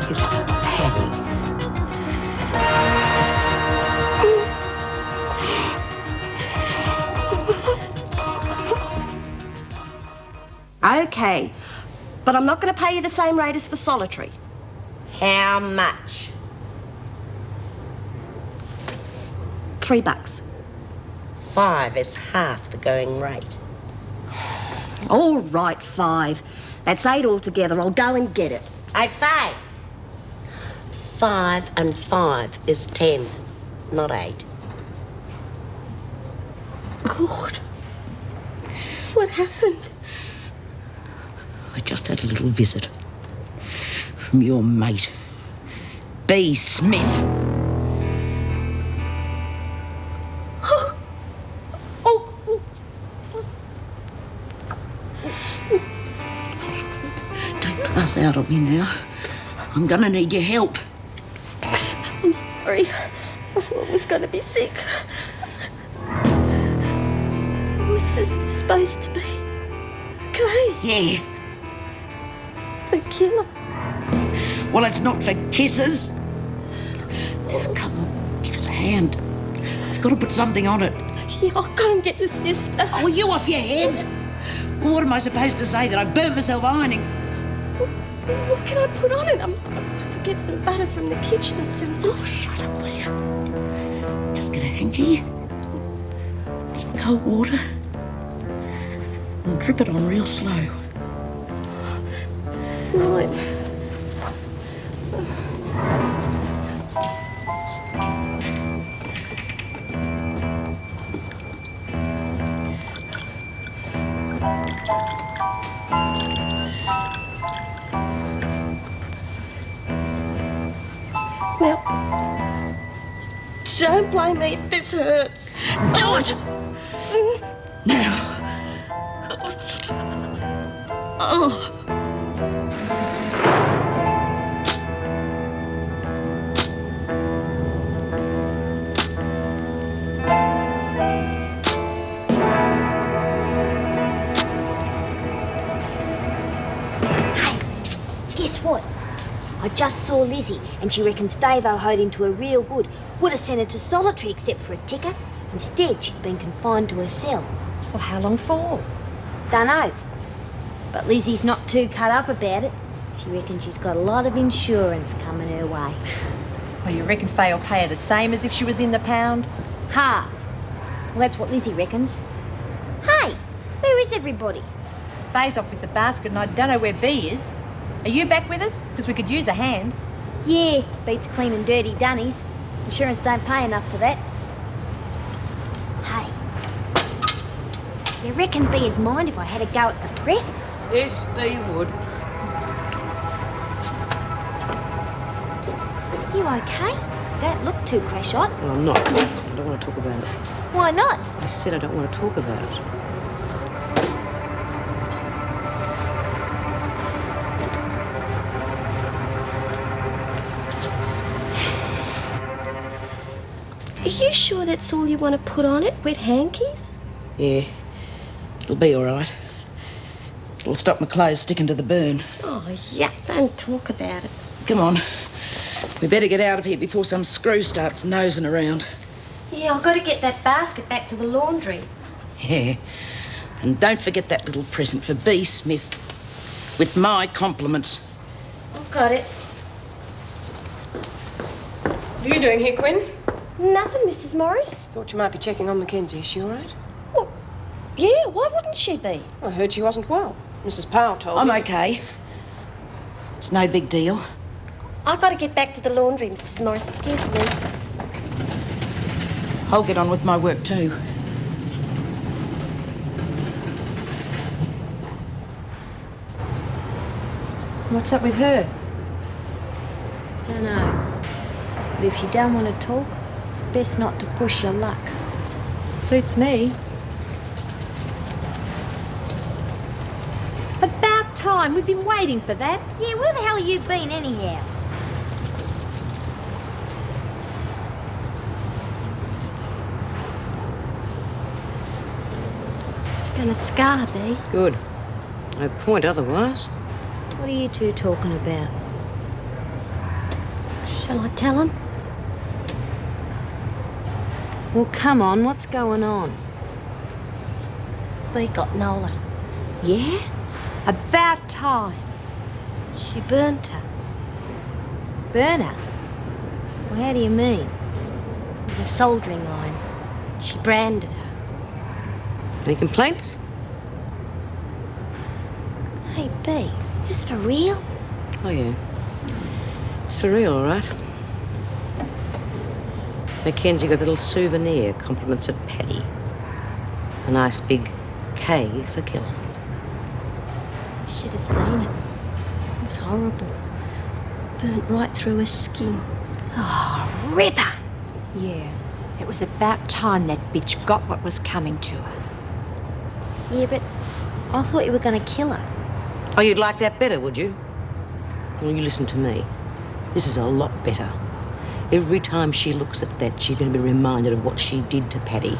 is Paddy. OK, but I'm not going to pay you the same rate as for solitary. How much? $3. 5 is half the going rate. All right, 5. That's 8 altogether. I'll go and get it. Hey, Faye. 5 and 5 is 10, not 8. God. What happened? I just had a little visit from your mate, B. Smith. Don't pass out on me now. I'm gonna need your help. I'm sorry. I thought I was going to be sick. What's it supposed to be? Okay. Yeah. The killer. Well, it's not for kisses. Now, come on, give us a hand. I've got to put something on it. Yeah, I'll go and get the sister. Oh, are you off your head? Well, what am I supposed to say? That I burnt myself ironing? What can I put on it? I could get some butter from the kitchen or something. Oh, shut up, will you? Just get a hanky, some cold water, and drip it on real slow. Right. Now, don't blame me if this hurts. Do it! Now. Oh. Guess what? I just saw Lizzie, and she reckons Dave O'Hode into her real good. Would have sent her to solitary except for a ticker. Instead, she's been confined to her cell. Well, how long for? Dunno. But Lizzie's not too cut up about it. She reckons she's got a lot of insurance coming her way. Well, you reckon Faye will pay her the same as if she was in the pound? Half. Well, that's what Lizzie reckons. Hey, where is everybody? Faye's off with the basket and I don't know where B is. Are you back with us? Because we could use a hand. Yeah, beats clean and dirty dunnies. Insurance don't pay enough for that. Hey, you reckon B'd mind if I had a go at the press? Yes, B would. You okay? Don't look too crash-eyed. Well, I'm not. I don't want to talk about it. Why not? I said I don't want to talk about it. Are you sure that's all you want to put on it? Wet hankies? Yeah, it'll be all right. It'll stop my clothes sticking to the burn. Oh, yuck, don't talk about it. Come on. We better get out of here before some screw starts nosing around. Yeah, I've got to get that basket back to the laundry. Yeah. And don't forget that little present for B. Smith. With my compliments. I've got it. What are you doing here, Quinn? Nothing, Mrs. Morris. Thought you might be checking on Mackenzie. Is she all right? Well, yeah, why wouldn't she be? I heard she wasn't well. Mrs. Powell told I'm me. okay. It's no big deal. I've got to get back to the laundry, Mrs. Morris. Excuse me. I'll get on with my work too. What's up with her? Dunno. But if you don't want to talk, it's best not to push your luck. Suits me. About time. We've been waiting for that. Yeah, where the hell have you been anyhow? It's going to scar, B. Good. No point otherwise. What are you two talking about? Shall I tell him? Well, come on, what's going on? We got Nola. Yeah? About time. She burnt her Burn her? Well, how do you mean? with a soldering iron. She branded her. Any complaints? Hey, B, is this for real? Oh, yeah. It's for real, all right. Mackenzie got a little souvenir, compliments of Paddy. A nice big K for killer. Should have seen it. It was horrible. Burnt right through her skin. Oh, Ripper! Yeah, it was about time that bitch got what was coming to her. Yeah, but I thought you were going to kill her. Oh, you'd like that better, would you? Well, you listen to me. This is a lot better. Every time she looks at that, she's going to be reminded of what she did to Paddy.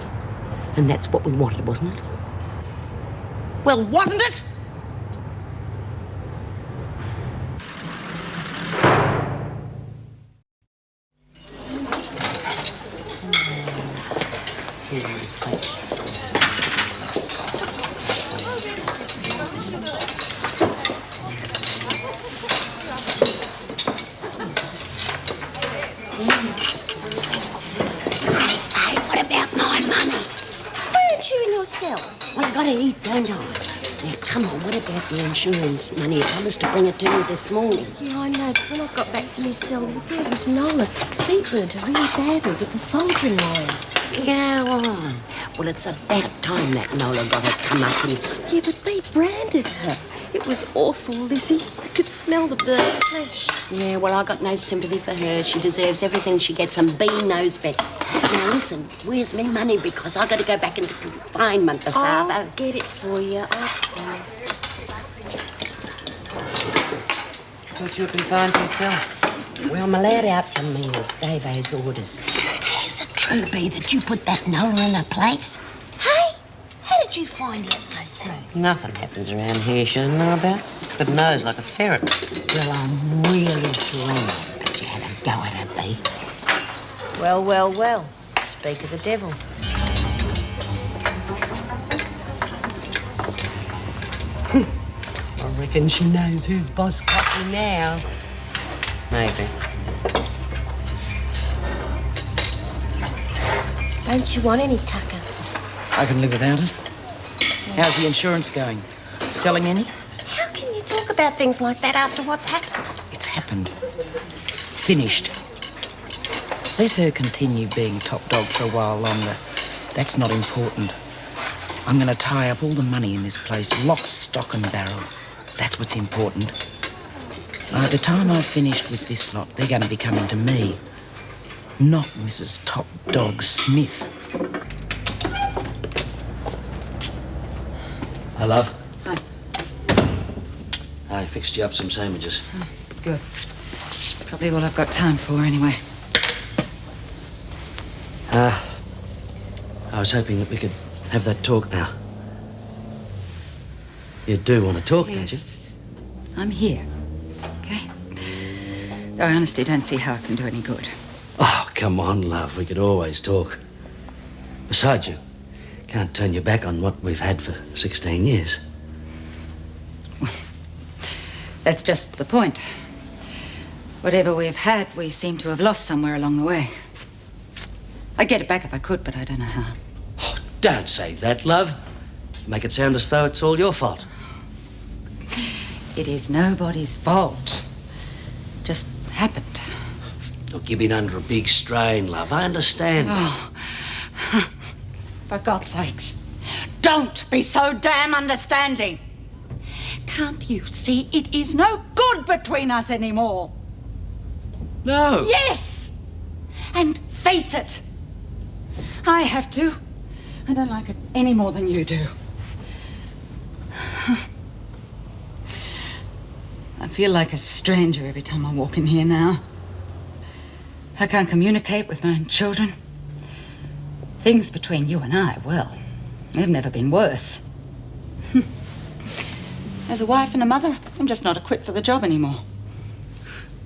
And that's what we wanted, wasn't it? Well, wasn't it? Hey, what about my money? Weren't you in your cell? Well, I gotta eat, don't I? Now, come on, what about the insurance money? I promised to bring it to you this morning. Yeah, I know, but when I got back to my cell, there was Nola. They burnt her really badly with the soldering iron. Yeah, all right. Well, it's about time that Nola got her comeuppance. Yeah, but they branded her. It was awful, Lizzie. I could smell the burnt flesh. Yeah, well, I got no sympathy for her. She deserves everything she gets, and B knows better. Now, listen, where's me money? Because I got to go back into confinement this I'll Arvo. get it for you, I promise. Thought you were confined to yourself. Well, I'm allowed out from meals, Davo's orders. Is it true, B, that you put that Nola in her place? Hey, how did you find out so soon? Nothing happens around here she doesn't know about. Got a nose like a ferret. Well, I'm really glad that you had a go at her, B. Well, well, well. Speak of the devil. I reckon she knows who's boss cocky now. Maybe. Don't you want any, Tucker? I can live without it. How's the insurance going? Selling any? How can you talk about things like that after what's happened? It's happened. Finished. Let her continue being top dog for a while longer. That's not important. I'm going to tie up all the money in this place, lock, stock and barrel. That's what's important. By the time I've finished with this lot, they're going to be coming to me, not Mrs. Top Dog Smith. Hi, love. Hi. I fixed you up some sandwiches. Good. It's probably all I've got time for anyway. I was hoping that we could have that talk now. You do want to talk, don't you? Yes. I'm here. Okay? Though I honestly don't see how it can do any good. Oh, come on, love. We could always talk. Besides, you can't turn your back on what we've had for 16 years. That's just the point. Whatever we've had, we seem to have lost somewhere along the way. I'd get it back if I could, but I don't know how. Oh, don't say that, love. Make it sound as though it's all your fault. It is nobody's fault. Just happened. Look, you've been under a big strain, love. I understand. Oh. For God's sakes, don't be so damn understanding. Can't you see it is no good between us anymore? No. Yes! And face it, I have to. I don't like it any more than you do. I feel like a stranger every time I walk in here now. I can't communicate with my own children. Things between you and I, well, they've never been worse. As a wife and a mother, I'm just not equipped for the job anymore.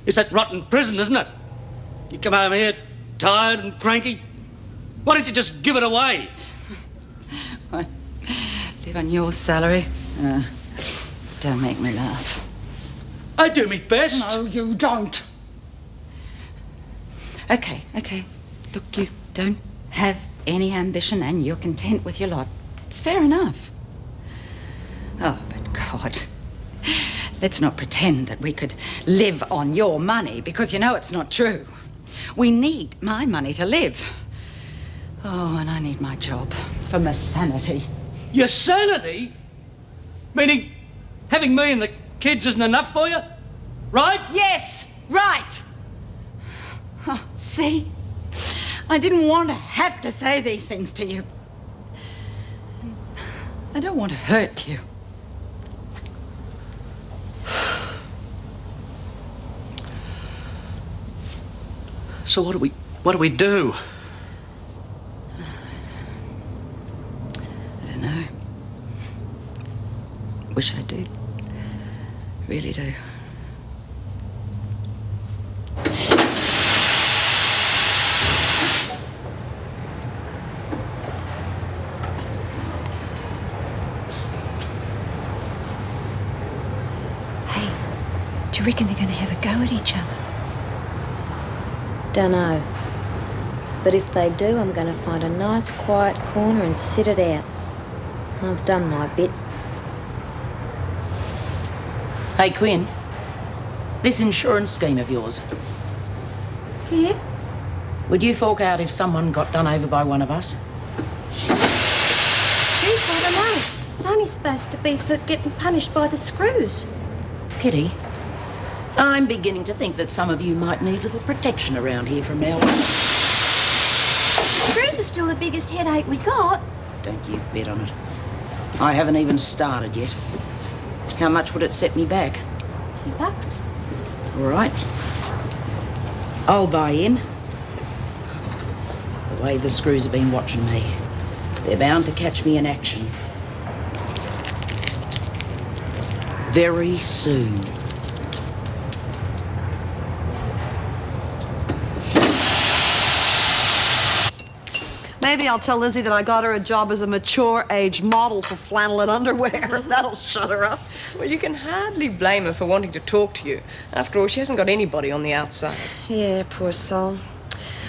It's that rotten prison, isn't it? You come home here tired and cranky? Why don't you just give it away? What? Live on your salary? Don't make me laugh. I do my best. No, you don't. Okay. Look, you don't have any ambition and you're content with your lot. It's fair enough. Oh, but God, let's not pretend that we could live on your money, because you know it's not true. We need my money to live. Oh, and I need my job for my sanity. Your sanity? Meaning having me and the kids isn't enough for you? Right? Yes, right. Oh, see? I didn't want to have to say these things to you. I don't want to hurt you. So what do we do? I don't know. Wish I did. Really do. Hey, do you reckon they're going to have a go at each other? Dunno. But if they do, I'm going to find a nice quiet corner and sit it out. I've done my bit. Hey, Quinn. This insurance scheme of yours. Yeah? Would you fork out if someone got done over by one of us? Jeez, I don't know. It's only supposed to be for getting punished by the screws. Kitty, I'm beginning to think that some of you might need a little protection around here from now on. The screws are still the biggest headache we got. Don't you bet on it. I haven't even started yet. How much would it set me back? $2. All right. I'll buy in. The way the screws have been watching me, they're bound to catch me in action. Very soon. Maybe I'll tell Lizzie that I got her a job as a mature age model for flannel and underwear. That'll shut her up. Well, you can hardly blame her for wanting to talk to you. After all, she hasn't got anybody on the outside. Yeah, poor soul.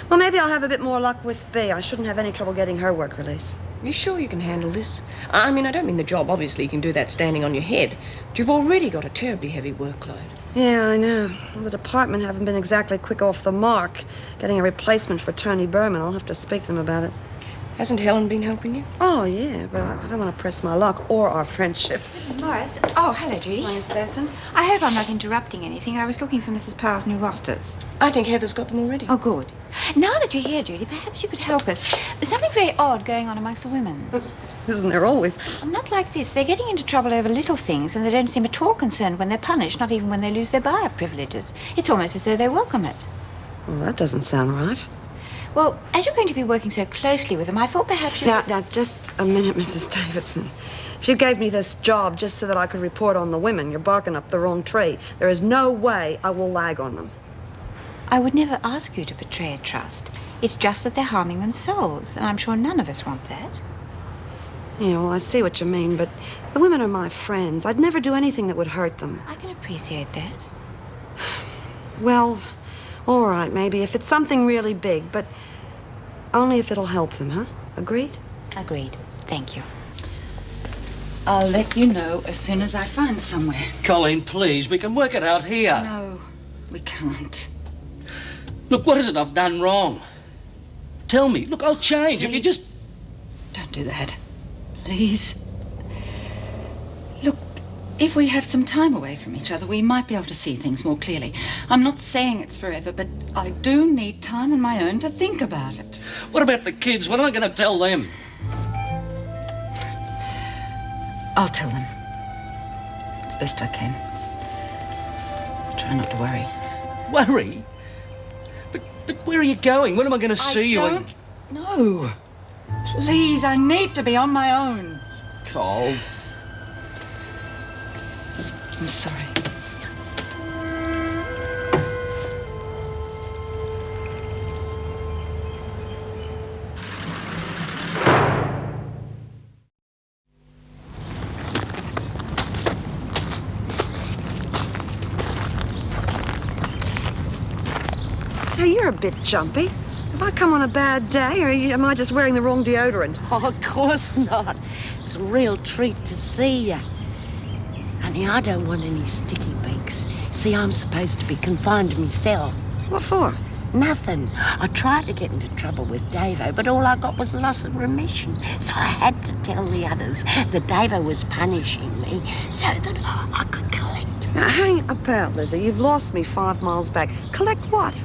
Well, maybe I'll have a bit more luck with Bea. I shouldn't have any trouble getting her work release. You sure you can handle this? I mean, I don't mean the job. Obviously, you can do that standing on your head. But you've already got a terribly heavy workload. Yeah, I know. Well, the department haven't been exactly quick off the mark. Getting a replacement for Tony Berman. I'll have to speak to them about it. Hasn't Helen been helping you? Oh, yeah, but I don't want to press my luck or our friendship. Mrs. Morris. Oh, hello, Judy. Miss Stanton. I hope I'm not interrupting anything. I was looking for Mrs. Powell's new rosters. I think Heather's got them already. Oh, good. Now that you're here, Judy, perhaps you could help us. There's something very odd going on amongst the women. Isn't there always? Not like this. They're getting into trouble over little things, and they don't seem at all concerned when they're punished, not even when they lose their buyer privileges. It's almost as though they welcome it. Well, that doesn't sound right. Well, as you're going to be working so closely with them, I thought perhaps you... Now, just a minute, Mrs. Davidson. If you gave me this job just so that I could report on the women, you're barking up the wrong tree. There is no way I will lag on them. I would never ask you to betray a trust. It's just that they're harming themselves, and I'm sure none of us want that. Yeah, well, I see what you mean, but the women are my friends. I'd never do anything that would hurt them. I can appreciate that. Well, all right, maybe, if it's something really big, but only if it'll help them, huh? Agreed? Agreed. Thank you. I'll let you know as soon as I find somewhere. Colleen, please, we can work it out here. No, we can't. Look, what is it I've done wrong? Tell me. Look, I'll change if you just... Don't do that. Please. Look, if we have some time away from each other, we might be able to see things more clearly. I'm not saying it's forever, but I do need time on my own to think about it. What about the kids? What am I going to tell them? I'll tell them. As best I can. Try not to worry. Worry? But where are you going? When am I going to see you? I don't know. Please, I need to be on my own. Cole. I'm sorry. Say, you're a bit jumpy. Have I come on a bad day, or am I just wearing the wrong deodorant? Oh, of course not. It's a real treat to see you. Honey, I don't want any sticky beaks. See, I'm supposed to be confined to my cell. What for? Nothing. I tried to get into trouble with Davo, but all I got was loss of remission. So I had to tell the others that Davo was punishing me so that I could collect. Now, hang about, Lizzie. You've lost me 5 miles back. Collect what?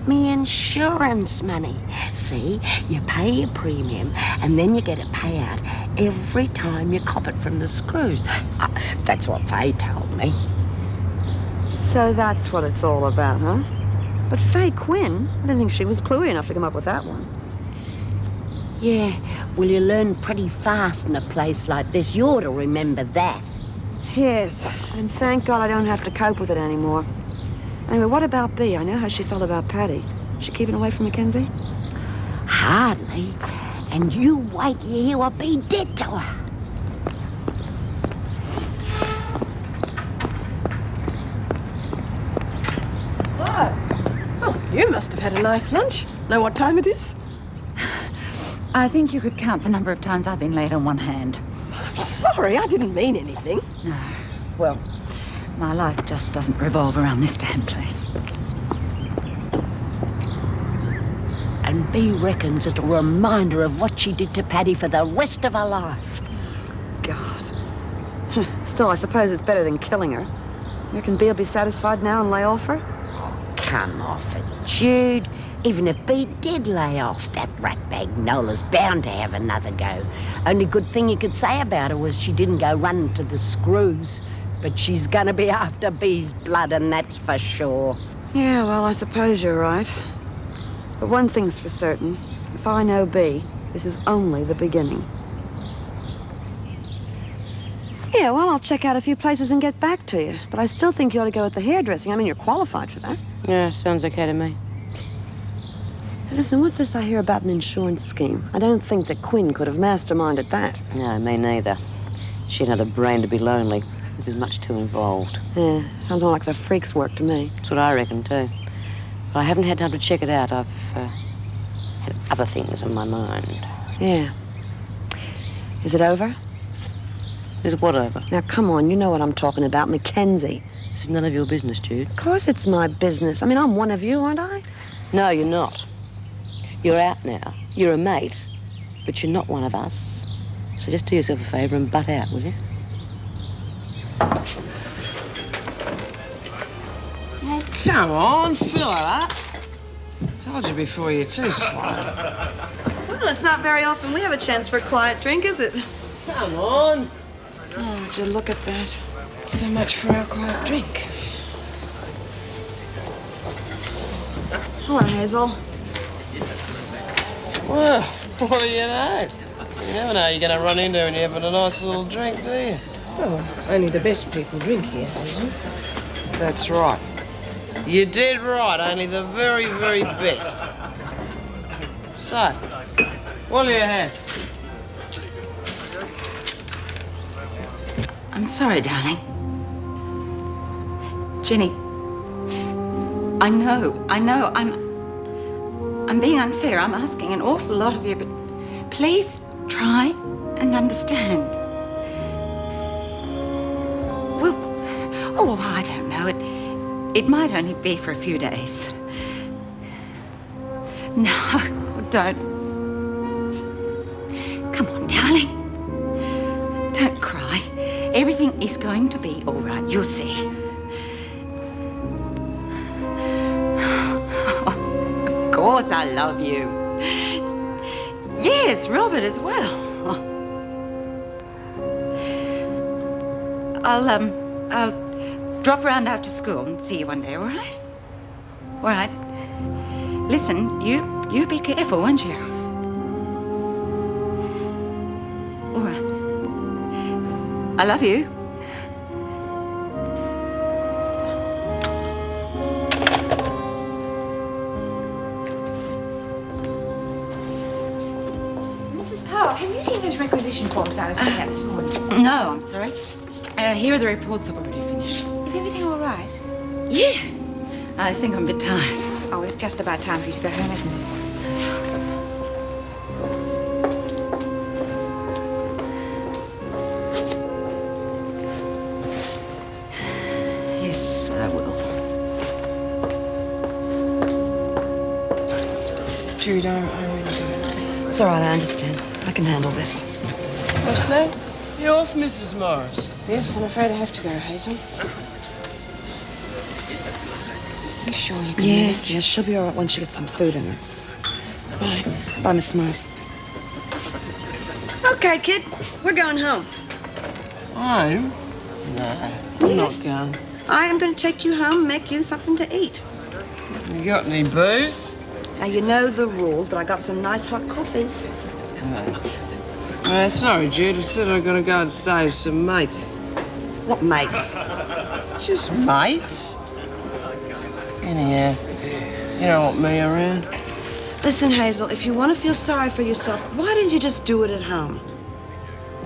Me insurance money. See, you pay your premium and then you get a payout every time you cop it from the screws. That's what Faye told me. So that's what it's all about, huh? But Faye Quinn, I didn't think she was cluey enough to come up with that one. Yeah, well, you learn pretty fast in a place like this. You ought to remember that. Yes, and thank God I don't have to cope with it anymore. Anyway, what about Bea? I know how she felt about Paddy. Is she keeping away from Mackenzie? Hardly. And you wait till you hear what Bea did to her. You must have had a nice lunch. Know what time it is? I think you could count the number of times I've been late on one hand. I'm sorry, I didn't mean anything. No. Well, my life just doesn't revolve around this damn place. And Bea reckons it's a reminder of what she did to Paddy for the rest of her life. God. Still, I suppose it's better than killing her. You reckon Bea'll be satisfied now and lay off her? Come off it, Jude. Even if Bea did lay off, that ratbag Nola's bound to have another go. Only good thing you could say about her was she didn't go running to the screws. But she's gonna be after Bea's blood, and that's for sure. Yeah, well, I suppose you're right. But one thing's for certain. If I know Bea, this is only the beginning. Yeah, well, I'll check out a few places and get back to you. But I still think you ought to go with the hairdressing. I mean, you're qualified for that. Yeah, sounds okay to me. Listen, what's this I hear about an insurance scheme? I don't think that Quinn could have masterminded that. No, me neither. She had another brain to be lonely. This is much too involved. Yeah, sounds more like the freak's work to me. That's what I reckon, too. But I haven't had time to check it out. I've had other things on my mind. Yeah. Is it over? Is what over? Now, come on, you know what I'm talking about. Mackenzie. This is none of your business, Jude. Of course it's my business. I mean, I'm one of you, aren't I? No, you're not. You're out now. You're a mate. But you're not one of us. So just do yourself a favour and butt out, will you? Oh, come on, fill it up. Told you before, you're too slow. Well, it's not very often we have a chance for a quiet drink, is it? Come on. Oh, would you look at that? So much for our quiet drink. Hello, Hazel. Well, what do you know? You never know you're going to run into when you're having a nice little drink, do you? Well, only the best people drink here, Hazel. That's right. You did right, only the very, very best. So, what do you have? I'm sorry, darling. Jenny, I know, I'm being unfair. I'm asking an awful lot of you, but please try and understand. Well, oh, I don't know. It might only be for a few days. No, don't. Come on, darling. Don't cry. Everything is going to be all right. You'll see. Of course I love you. Yes, Robert as well. I'll drop around after school and see you one day, all right? All right. Listen, you be careful, won't you? All right. I love you. Mrs. Powell, have you seen those requisition forms I was looking at this morning? No, I'm sorry. Here are the reports I've already finished. Is everything all right? Yeah. I think I'm a bit tired. Oh, it's just about time for you to go home, isn't it? Yes, I will. Jude, I really do. It's all right, I understand. I can handle this. What's that? You're off, Mrs. Morris. Yes, I'm afraid I have to go, Hazel. You sure you can Yes, manage? yes, she'll be all right once she gets some food in her. Bye. Bye, Miss Morris. Okay, kid, we're going home. Home? No, I'm not going. I am going to take you home and make you something to eat. You got any booze? Now, you know the rules, but I got some nice hot coffee. Sorry, Jude. I said I gotta go and stay with some mates. What mates? Just mates. Anyhow, you don't want me around. Listen, Hazel, if you want to feel sorry for yourself, why didn't you just do it at home?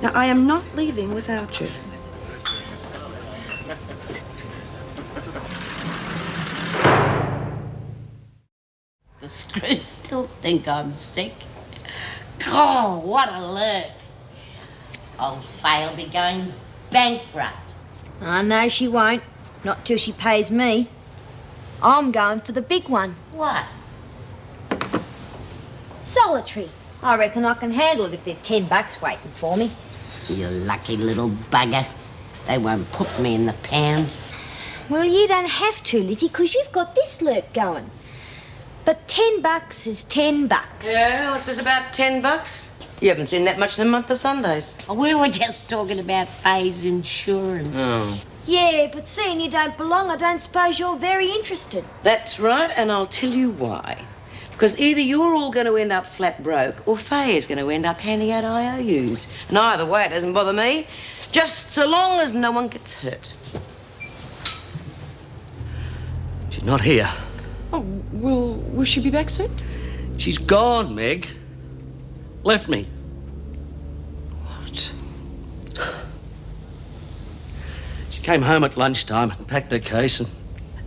Now, I am not leaving without you. The screws still think I'm sick. Oh, what a lurk. Old Fay'll be going bankrupt. I know she won't. Not till she pays me. I'm going for the big one. What? Solitary. I reckon I can handle it if there's $10 waiting for me. You lucky little bugger. They won't put me in the pound. Well, you don't have to, Lizzie, because you've got this lurk going. But $10 is $10. Yeah, what's this about $10? You haven't seen that much in a month of Sundays. We were just talking about Fay's insurance. Oh. Yeah, but seeing you don't belong, I don't suppose you're very interested. That's right, and I'll tell you why. Because either you're all going to end up flat broke, or Fay is going to end up handing out IOUs. And either way, it doesn't bother me, just so long as no one gets hurt. She's not here. Oh, will she be back soon? She's gone, Meg. Left me. What? She came home at lunchtime and packed her case and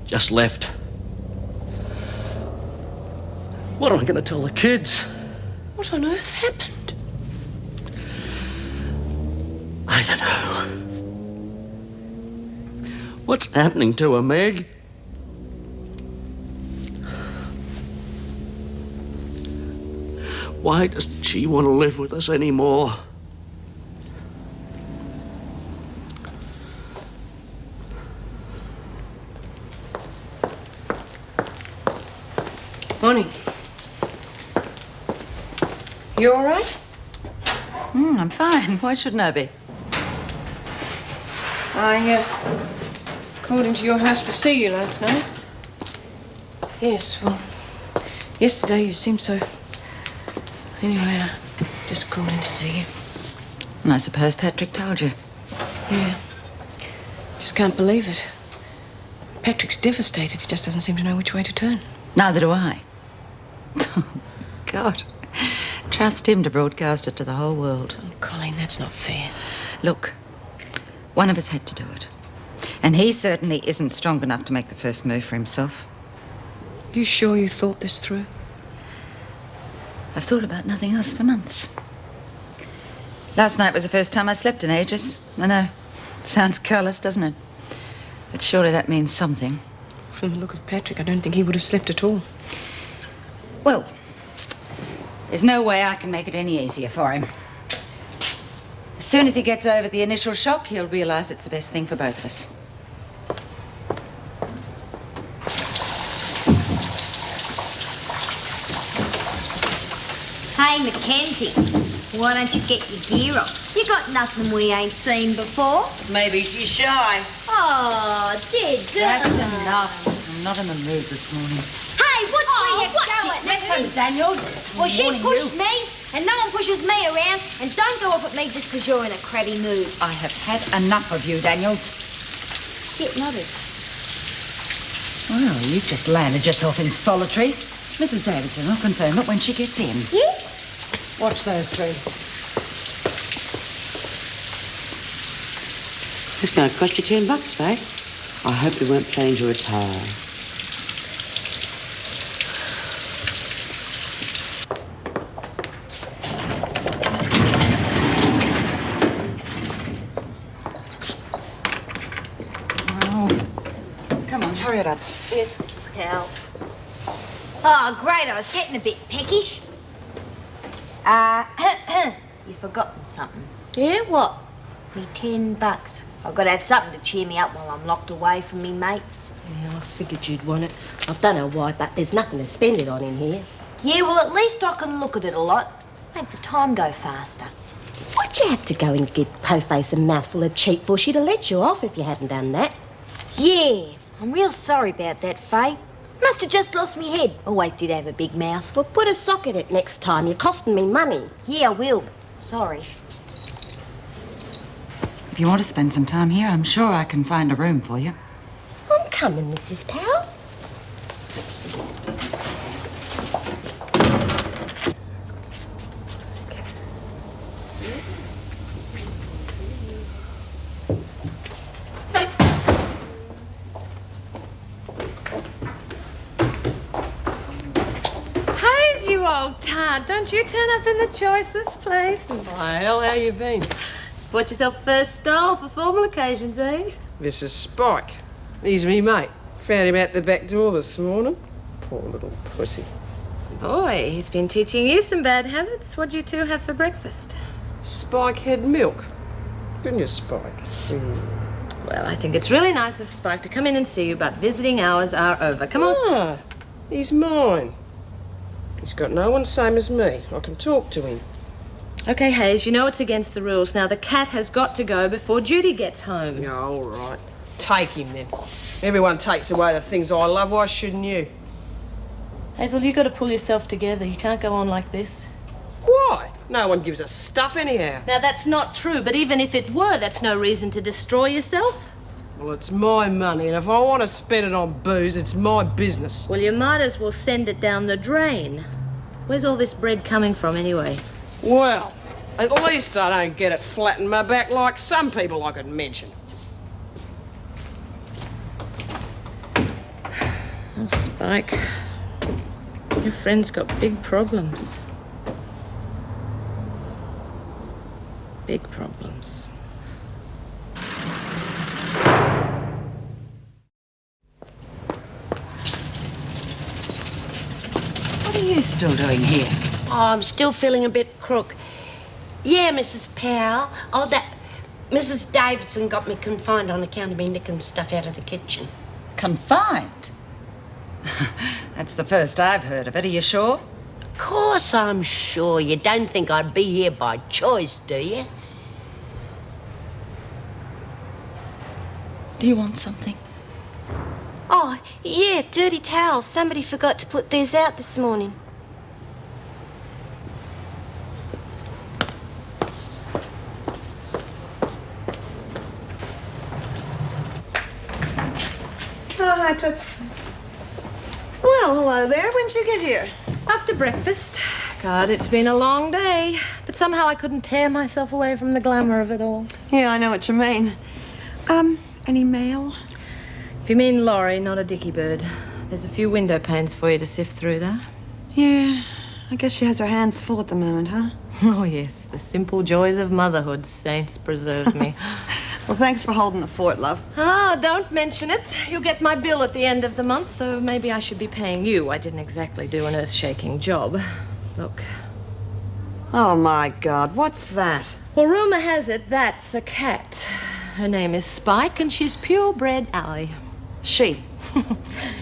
just left. What am I going to tell the kids? What on earth happened? I don't know. What's happening to her, Meg? Why doesn't she want to live with us anymore? Morning. You all right? I'm fine. Why shouldn't I be? I called into your house to see you last night. Yes, well, yesterday you seemed so... Anyway, I just called in to see you. And I suppose Patrick told you. Yeah. Just can't believe it. Patrick's devastated. He just doesn't seem to know which way to turn. Neither do I. God. Trust him to broadcast it to the whole world. Oh, Colleen, that's not fair. Look, one of us had to do it. And he certainly isn't strong enough to make the first move for himself. You sure you thought this through? I've thought about nothing else for months. Last night was the first time I slept in ages. I know. Sounds callous, doesn't it? But surely that means something. From the look of Patrick, I don't think he would have slept at all. Well, there's no way I can make it any easier for him. As soon as he gets over the initial shock, he'll realise it's the best thing for both of us. Hey, Mackenzie, why don't you get your gear off? You got nothing we ain't seen before. Maybe she's shy. Oh, dear girl. That's enough. I'm not in the mood this morning. Hey, where you going? Listen, Daniels. Well, she Warning pushed you. me, and no one pushes me around. And don't go off at me just because you're in a crabby mood. I have had enough of you, Daniels. Get nodded. Well, you've just landed yourself in solitary. Mrs. Davidson will confirm it when she gets in. Yeah? Watch those three. It's going to cost you $10, Faye. I hope you weren't planning to retire. get up. Yes, Mrs. Powell. Oh, great. I was getting a bit peckish. You've forgotten something. Yeah, what? Me $10. I've got to have something to cheer me up while I'm locked away from me mates. Yeah, I figured you'd want it. I don't know why, but there's nothing to spend it on in here. Yeah, well, at least I can look at it a lot. Make the time go faster. What'd you have to go and give Po-Face a mouthful of cheek for? She'd have let you off if you hadn't done that. Yeah, I'm real sorry about that, Faye. Must have just lost me head. Always did have a big mouth. Well, put a sock in it next time. You're costing me money. Yeah, I will. Sorry. If you want to spend some time here, I'm sure I can find a room for you. I'm coming, Mrs. Powell. Hayes, you old tart, don't you turn up in the choicest place? Why, hell, how you been? Bought yourself first style for formal occasions, eh? This is Spike. He's me mate. Found him out the back door this morning. Poor little pussy. Boy, he's been teaching you some bad habits. What'd you two have for breakfast? Spike had milk. Didn't you, Spike? Well, I think it's really nice of Spike to come in and see you, but visiting hours are over. Come on. Ah, he's mine. He's got no one same as me. I can talk to him. Okay, Hayes, you know it's against the rules. Now, the cat has got to go before Judy gets home. Yeah, all right. Take him, then. Everyone takes away the things I love. Why shouldn't you? Hazel, you got to pull yourself together. You can't go on like this. Why? No one gives a stuff anyhow. Now, that's not true, but even if it were, that's no reason to destroy yourself. Well, it's my money, and if I want to spend it on booze, it's my business. Well, you might as well send it down the drain. Where's all this bread coming from, anyway? Well, at least I don't get it flat in my back like some people I could mention. Oh, Spike, your friend's got big problems. Big problems. What are you still doing here? Oh, I'm still feeling a bit crook. Yeah, Mrs. Powell. Oh, Mrs. Davidson got me confined on account of me nicking stuff out of the kitchen. Confined? That's the first I've heard of it. Are you sure? Of course I'm sure. You don't think I'd be here by choice, do you? Do you want something? Oh, yeah, dirty towels. Somebody forgot to put these out this morning. Oh, hi, Toots. Well, hello there. When'd you get here? After breakfast. God, it's been a long day. But somehow I couldn't tear myself away from the glamour of it all. Yeah, I know what you mean. Any mail? If you mean Laurie, not a dicky bird. There's a few window panes for you to sift through, though. Yeah, I guess she has her hands full at the moment, huh? Oh, yes, the simple joys of motherhood. Saints preserve me. Well, thanks for holding the fort, love. Ah, don't mention it. You'll get my bill at the end of the month, though maybe I should be paying you. I didn't exactly do an earth-shaking job. Look. Oh, my God, what's that? Well, rumor has it that's a cat. Her name is Spike, and she's purebred Allie. She?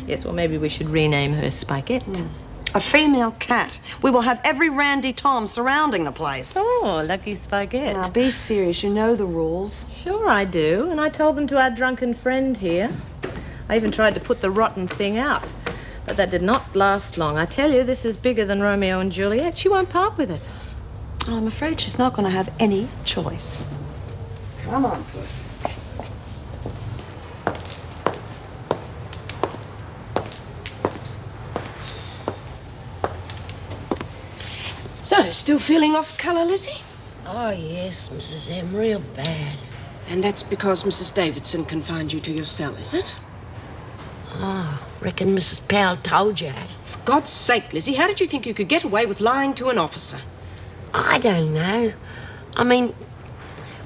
Yes, well, maybe we should rename her Spikette. A female cat. We will have every Randy Tom surrounding the place. Oh, lucky Spikette. Now, be serious. You know the rules. Sure I do, and I told them to our drunken friend here. I even tried to put the rotten thing out, but that did not last long. I tell you, this is bigger than Romeo and Juliet. She won't part with it. Oh, I'm afraid she's not going to have any choice. Come on, Puss. So, still feeling off colour, Lizzie? Oh, yes, Mrs. M, real bad. And that's because Mrs. Davidson confined you to your cell, is it? Oh, reckon Mrs. Powell told you. For God's sake, Lizzie, how did you think you could get away with lying to an officer? I don't know. I mean,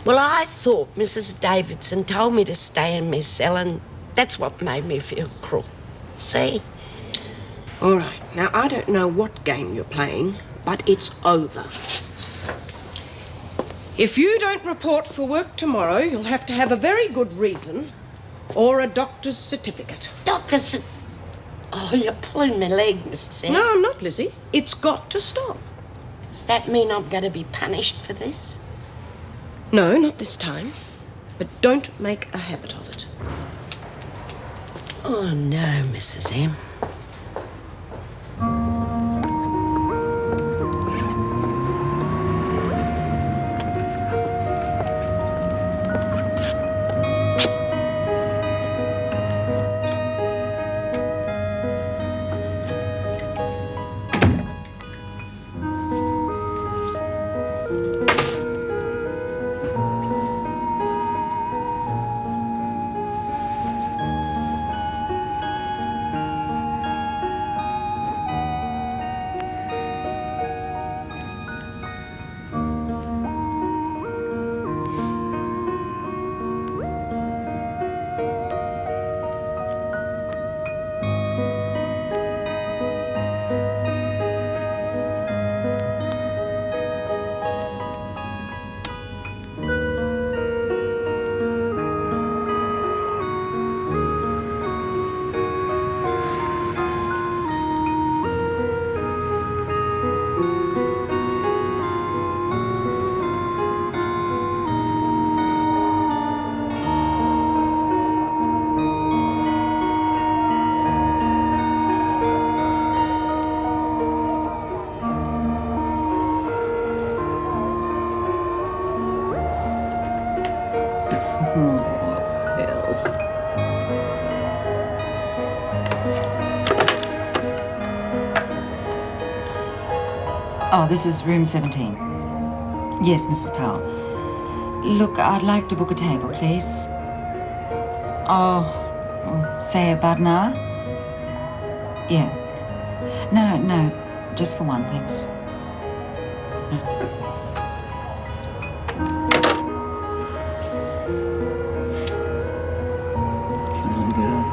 well, I thought Mrs. Davidson told me to stay in my cell and That's what made me feel cruel. See? All right. Now, I don't know what game you're playing, but it's over. If you don't report for work tomorrow, you'll have to have a very good reason or a doctor's certificate. Doctor's... Oh, you're pulling my leg, Mrs. M. No, I'm not, Lizzie. It's got to stop. Does that mean I'm going to be punished for this? No, not this time. But don't make a habit of it. Oh, no, Mrs. M. Oh, this is room 17. Yes, Mrs. Powell. Look, I'd like to book a table, please. Oh, say about an hour? Yeah. No, just for one, thanks. Come on, girl.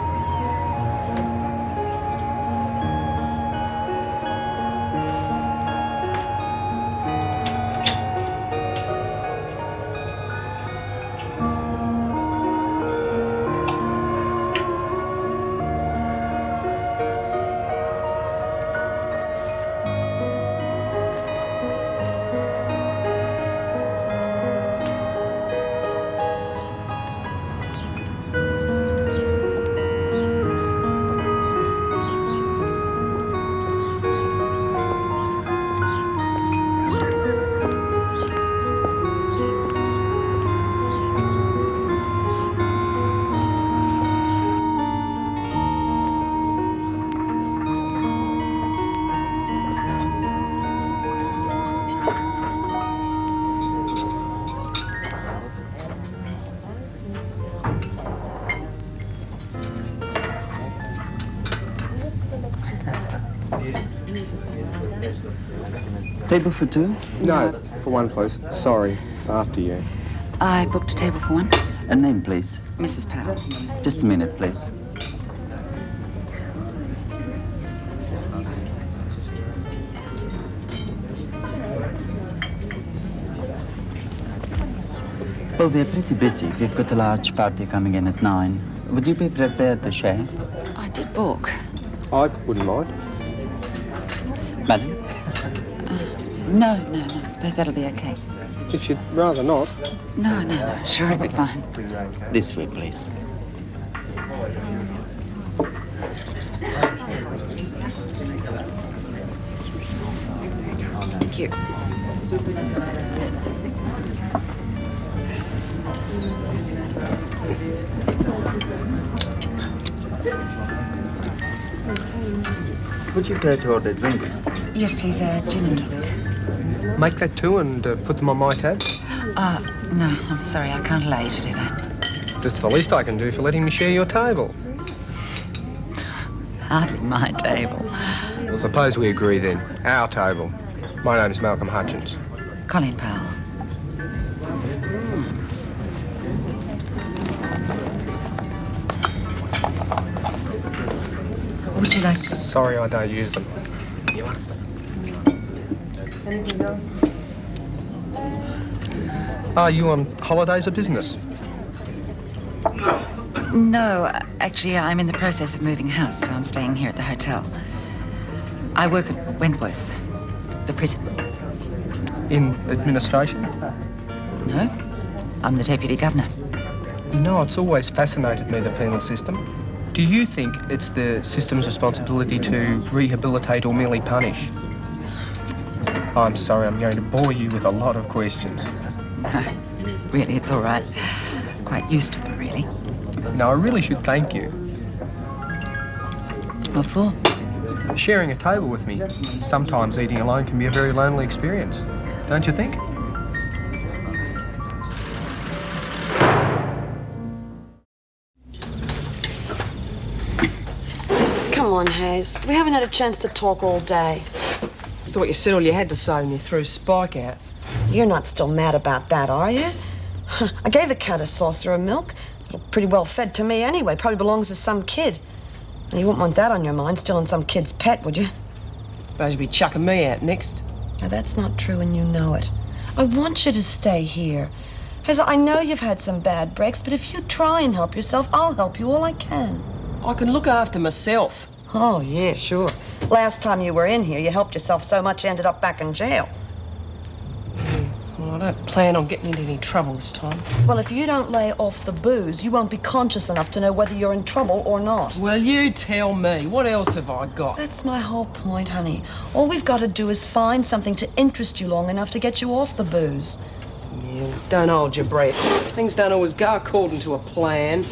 Table for two? No, for one, please. Sorry. After you. I booked a table for one. A name, please. Mrs. Powell. Just a minute, please. Well, we're pretty busy. We've got a large party coming in at 9. Would you be prepared to share? I did book. I wouldn't mind. Madam? No. I suppose that'll be okay. If you'd rather not. No. Sure, it'll be fine. This way, please. Thank you. Would you care to order a drink? Yes, please, gin and tonic. Make that two and put them on my tab. No, I'm sorry, I can't allow you to do that. That's the least I can do for letting me share your table. Hardly my table. Well, suppose we agree then. Our table. My name's Malcolm Hutchins. Colleen Powell. would you like? Sorry, I don't use them. You want? Anything else? Are you on holidays or business? No, actually, I'm in the process of moving house, so I'm staying here at the hotel. I work at Wentworth, the prison. In administration? No, I'm the Deputy Governor. You know, it's always fascinated me, the penal system. Do you think it's the system's responsibility to rehabilitate or merely punish? I'm sorry, I'm going to bore you with a lot of questions. Really, it's all right. Quite used to them, really. No, I really should thank you. What for? Sharing a table with me. Sometimes eating alone can be a very lonely experience, don't you think? Come on, Hayes. We haven't had a chance to talk all day. I thought you said all you had to say when you threw Spike out. You're not still mad about that, are you? I gave the cat a saucer of milk. Pretty well fed to me anyway. Probably belongs to some kid. And you wouldn't want that on your mind, stealing some kid's pet, would you? Suppose you'd be chucking me out next. Now, that's not true and you know it. I want you to stay here. Hazel, I know you've had some bad breaks, but if you try and help yourself, I'll help you all I can. I can look after myself. Oh, yeah, sure. Last time you were in here, you helped yourself so much you ended up back in jail. Well, I don't plan on getting into any trouble this time. Well, if you don't lay off the booze, you won't be conscious enough to know whether you're in trouble or not. Well, you tell me. What else have I got? That's my whole point, honey. All we've got to do is find something to interest you long enough to get you off the booze. Yeah, don't hold your breath. Things don't always go according to a plan.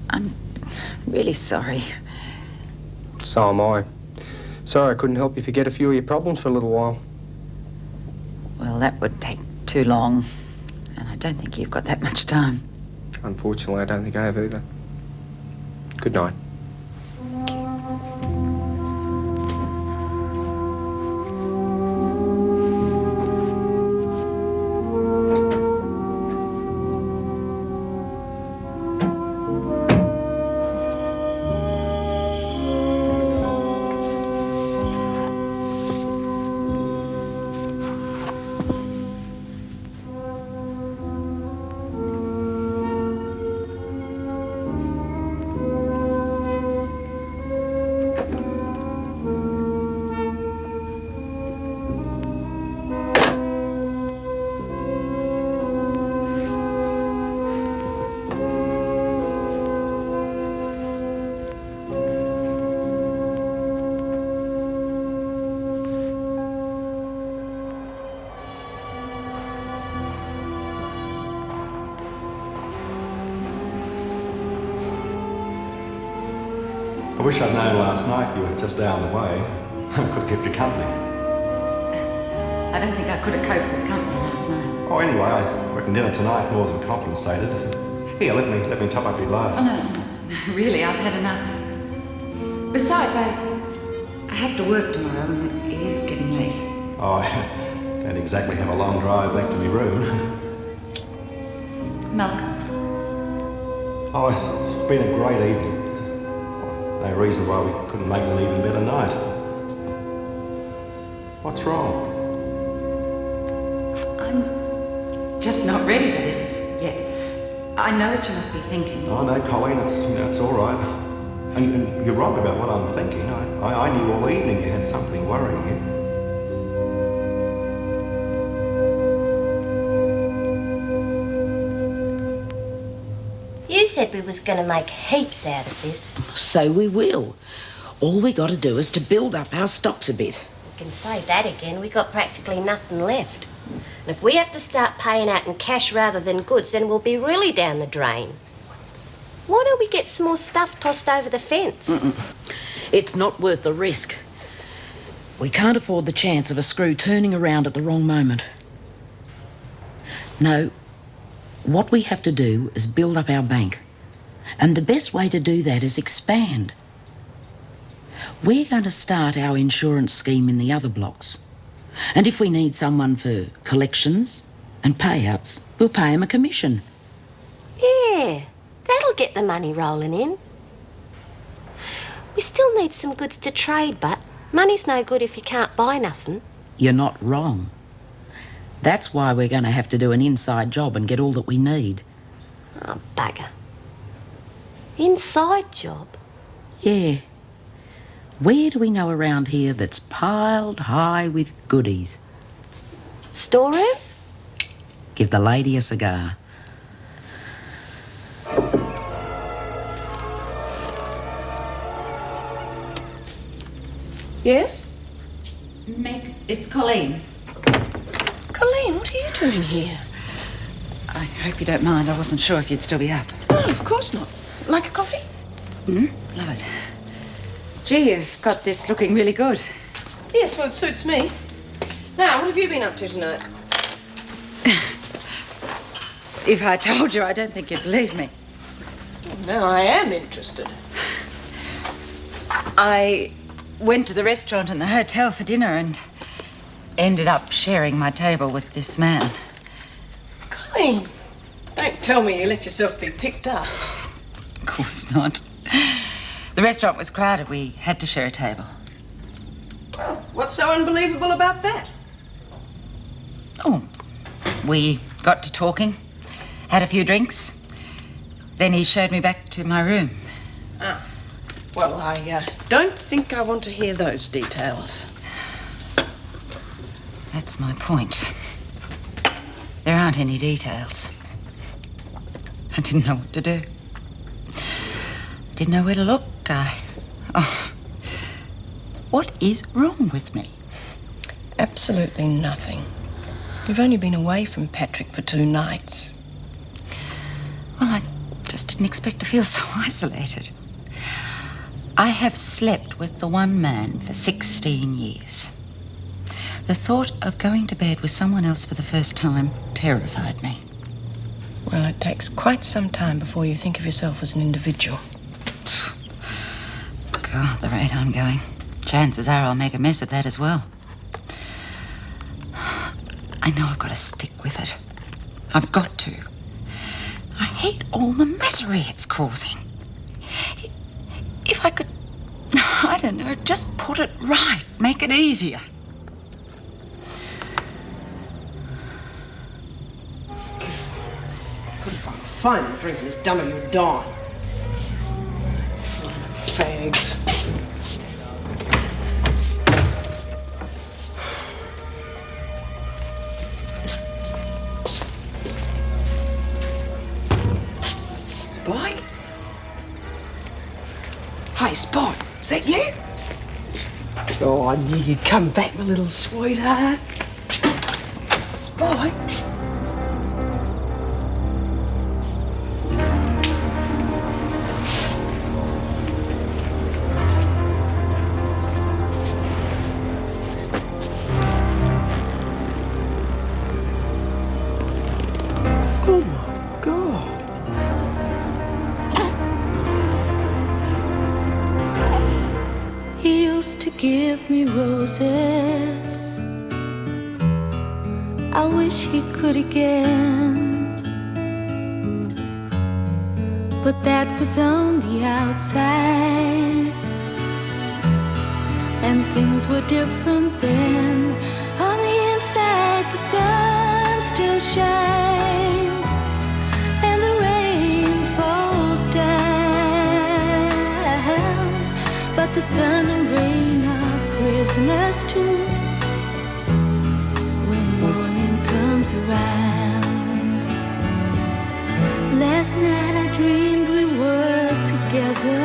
I'm really sorry. So am I. Sorry I couldn't help you forget a few of your problems for a little while. Well, that would take too long, and I don't think you've got that much time. Unfortunately, I don't think I have either. Good night. I wish I'd known last night you were just down the way. I could have kept you company. I don't think I could have coped with company last night. Oh, anyway, I reckon dinner tonight more than compensated. Here, let me top up your glass. Oh, no, really, I've had enough. Besides, I have to work tomorrow and it is getting late. Oh, I don't exactly have a long drive back to my room. Malcolm. Oh, it's been a great evening. No reason why we couldn't make it an even better night. What's wrong? I'm just not ready for this yet. I know what you must be thinking. Oh, no, Colleen, it's all right. And you're right about what I'm thinking. I knew all evening you had something worrying you. You said we was going to make heaps out of this. So we will. All we got to do is to build up our stocks a bit. You can say that again. We got practically nothing left. And if we have to start paying out in cash rather than goods, then we'll be really down the drain. Why don't we get some more stuff tossed over the fence? It's not worth the risk. We can't afford the chance of a screw turning around at the wrong moment. No, what we have to do is build up our bank. And the best way to do that is expand. We're going to start our insurance scheme in the other blocks. And if we need someone for collections and payouts, we'll pay them a commission. Yeah. get the money rolling in. We still need some goods to trade, but money's no good if you can't buy nothing. You're not wrong. That's why we're going to have to do an inside job and get all that we need. Oh, bugger. Inside job? Yeah. Where do we know around here that's piled high with goodies? Storeroom? Give the lady a cigar. Yes? Meg, it's Colleen. Colleen, what are you doing here? I hope you don't mind. I wasn't sure if you'd still be up. No, of course not. Like a coffee? Love it. Gee, you've got this looking really good. Yes, well, it suits me. Now, what have you been up to tonight? If I told you, I don't think you'd believe me. Now I am interested. I went to the restaurant and the hotel for dinner and ended up sharing my table with this man. Colleen, don't tell me you let yourself be picked up. Of course not. The restaurant was crowded. We had to share a table. Well, what's so unbelievable about that? Oh, we got to talking, had a few drinks. Then he showed me back to my room. Ah. Well, I don't think I want to hear those details. That's my point. There aren't any details. I didn't know what to do. Didn't know where to look. What is wrong with me? Absolutely nothing. You've only been away from Patrick for 2 nights. Well, I just didn't expect to feel so isolated. I have slept with the one man for 16 years. The thought of going to bed with someone else for the first time terrified me. Well, it takes quite some time before you think of yourself as an individual. God, the rate I'm going. Chances are I'll make a mess of that as well. I know I've got to stick with it. I've got to. I hate all the misery it's causing. If I could, I don't know, just put it right, make it easier. Couldn't find a drink in this dumb of your dime. Fags. Spike? Hey, Spike, is that you? Oh, I knew you'd come back, my little sweetheart. Spike? Oh, my God. He used to give me roses. I wish he could again. But that was on the outside, and things were different then. On the inside, the sun still shines, and the rain falls down. But the sun and rain are prisoners too when morning comes around. Last night I dreamed we were together,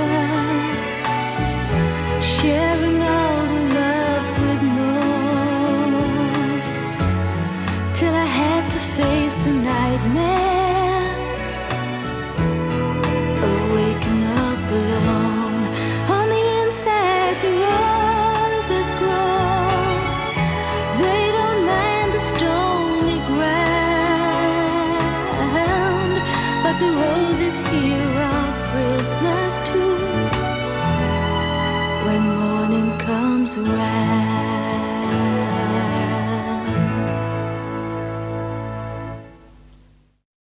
sharing all the love we'd known, till I had to face the nightmare of waking up alone. On the inside, the roses grow. They don't mind the stony ground, but the roses here are prisoners too when morning comes around.